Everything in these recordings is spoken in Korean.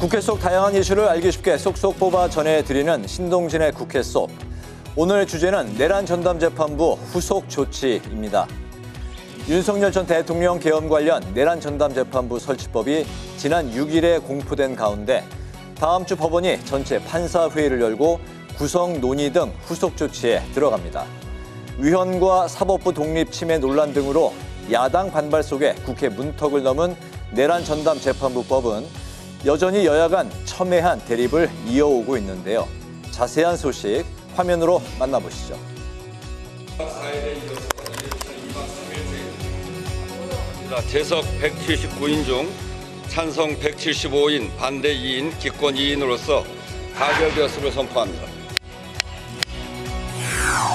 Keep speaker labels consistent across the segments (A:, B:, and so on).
A: 국회 속 다양한 이슈를 알기 쉽게 쏙쏙 뽑아 전해드리는 신동진의 국회 속. 오늘 주제는 내란 전담 재판부 후속 조치입니다. 윤석열 전 대통령 계엄 관련 내란 전담 재판부 설치법이 지난 6일에 공포된 가운데 다음 주 법원이 전체 판사 회의를 열고 구성 논의 등 후속 조치에 들어갑니다. 위헌과 사법부 독립 침해 논란 등으로 야당 반발 속에 국회 문턱을 넘은 내란 전담 재판부법은 여전히 여야 간 첨예한 대립을 이어오고 있는데요. 자세한 소식 화면으로 만나보시죠.
B: 재석 179인 중 찬성 175인, 반대 2인, 기권 2인으로서 가결되었음을 선포합니다.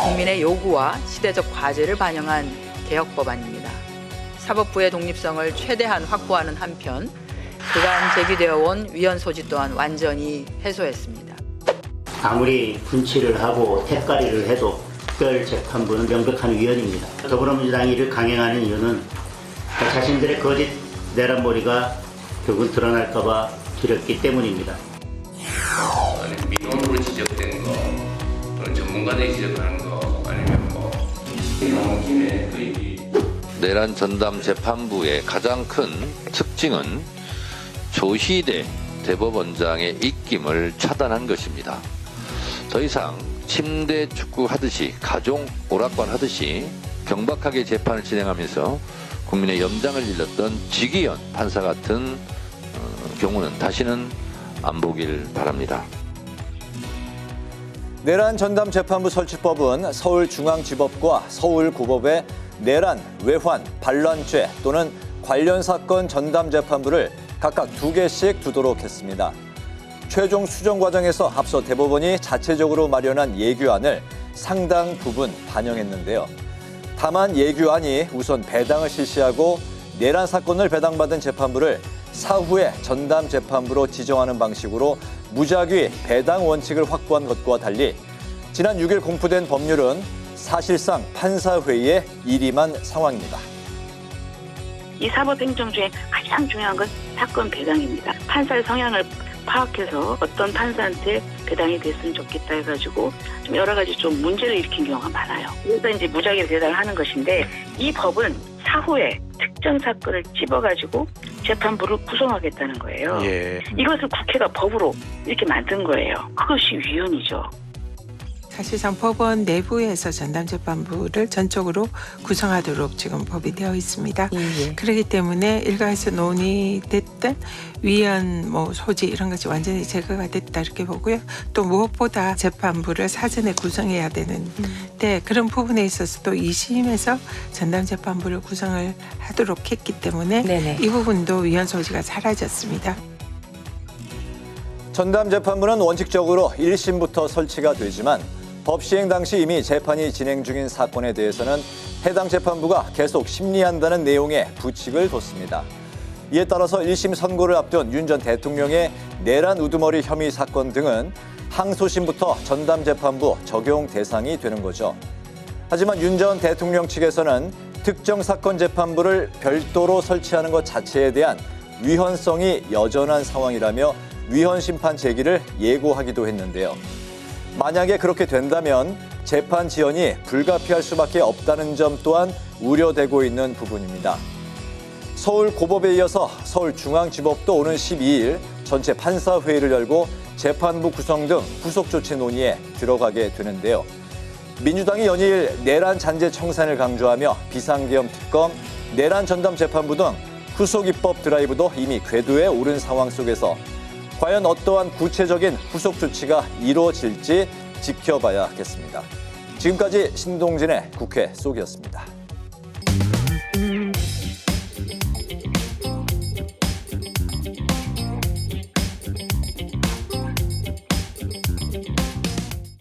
C: 국민의 요구와 시대적 과제를 반영한 개혁 법안입니다. 사법부의 독립성을 최대한 확보하는 한편 그간 제기되어 온 위헌 소지 또한 완전히 해소했습니다.
D: 아무리 분치를 하고 택가리를 해도 특별재판부는 명백한 위헌입니다. 더불어민주당이 이를 강행하는 이유는 자신들의 거짓 내란머리가 결국은 드러날까 봐 두렵기 때문입니다.
E: 민원으로 지적된 거, 또는 전문가들이 지적하는 거, 아니면 영kim의
F: 내란 전담 재판부의 가장 큰 특징은 조희대 대법원장의 입김을 차단한 것입니다. 더 이상 침대 축구 하듯이 가종 오락관 하듯이 경박하게 재판을 진행하면서 국민의 염장을 일렀던 지기현 판사 같은 경우는 다시는 안 보길 바랍니다.
A: 내란 전담 재판부 설치법은 서울중앙지법과 서울고법의 내란, 외환, 반란죄 또는 관련 사건 전담 재판부를 각각 2개씩 두도록 했습니다. 최종 수정 과정에서 앞서 대법원이 자체적으로 마련한 예규안을 상당 부분 반영했는데요. 다만 예규안이 우선 배당을 실시하고 내란 사건을 배당받은 재판부를 사후에 전담 재판부로 지정하는 방식으로 무작위 배당 원칙을 확보한 것과 달리 지난 6일 공포된 법률은 사실상 판사회의에 일임한 상황입니다.
G: 이 사법행정 중에 가장 중요한 건 사건 배당입니다. 판사의 성향을 파악해서 어떤 판사한테 배당이 됐으면 좋겠다 해가지고 좀 여러 가지 좀 문제를 일으킨 경우가 많아요. 그래서 이제 무작위 배당을 하는 것인데 이 법은 사후에 특정 사건을 찝어가지고 재판부를 구성하겠다는 거예요. 이것을 국회가 법으로 이렇게 만든 거예요. 그것이 위헌이죠.
H: 사실상 법원 내부에서 전담재판부를 전적으로 구성하도록 지금 법이 되어 있습니다. 그렇기 때문에 일각에서 논의됐던 위헌, 소지 이런 것이 완전히 제거가 됐다 이렇게 보고요. 또 무엇보다 재판부를 사전에 구성해야 되는데 그런 부분에 있어서도 2심에서 전담재판부를 구성을 하도록 했기 때문에 이 부분도 위헌 소지가 사라졌습니다.
A: 전담 재판부는 원칙적으로 1심부터 설치가 되지만 법 시행 당시 이미 재판이 진행 중인 사건에 대해서는 해당 재판부가 계속 심리한다는 내용의 부칙을 뒀습니다. 이에 따라서 1심 선고를 앞둔 윤 전 대통령의 내란 우두머리 혐의 사건 등은 항소심부터 전담 재판부 적용 대상이 되는 거죠. 하지만 윤 전 대통령 측에서는 특정 사건 재판부를 별도로 설치하는 것 자체에 대한 위헌성이 여전한 상황이라며 위헌 심판 제기를 예고하기도 했는데요. 만약에 그렇게 된다면 재판 지연이 불가피할 수밖에 없다는 점 또한 우려되고 있는 부분입니다. 서울고법에 이어서 서울중앙지법도 오는 12일 전체 판사회의를 열고 재판부 구성 등 후속 조치 논의에 들어가게 되는데요. 민주당이 연일 내란 잔재 청산을 강조하며 비상계엄 특검, 내란 전담 재판부 등 후속 입법 드라이브도 이미 궤도에 오른 상황 속에서 과연 어떠한 구체적인 후속 조치가 이루어질지 지켜봐야겠습니다. 지금까지 신동진의 국회 속이었습니다.